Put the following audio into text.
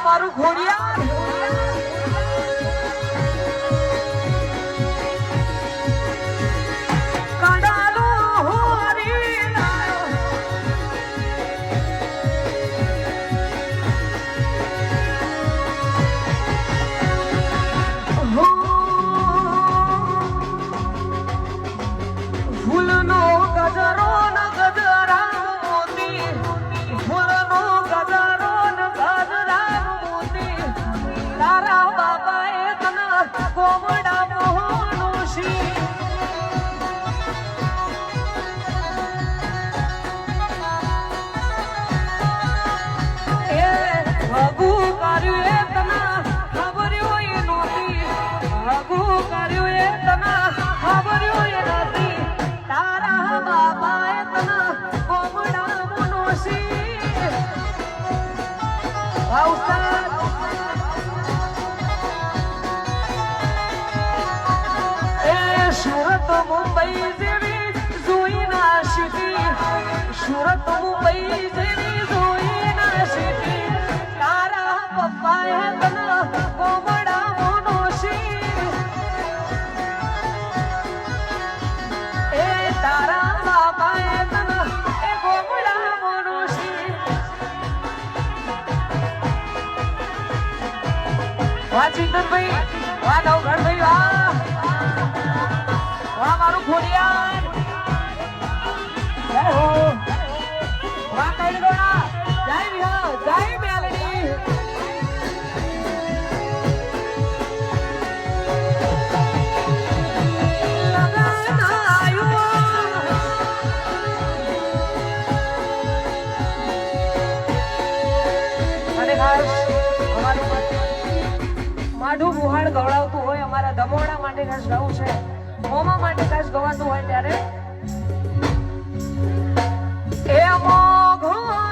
મારું ઘોડિયા સુરત મુંબઈ જેવી જોઈ ના સિટી સુરત મુંબઈ જેવી જોઈ ના સિટી તારા પપ્પાએ તને કોમડા મોનોસી એ તારા બાપાએ તને એ કોમડા મોનોસી વાહ ચિંતનભાઈ વાહ નવગણભાઈ વાહ મારું ખોડિયાર જય હો વાહ કઈડોણા જય વિહા જય મેલડી લગન આયું અને ખાસ અમારું માઢું બુહાણ ગવડાવતું હોય અમારા દમોડા માટે ખાસ ગાવું છે મોમા માટે ખાસ ગવાતું હોય ત્યારે એ મોઘો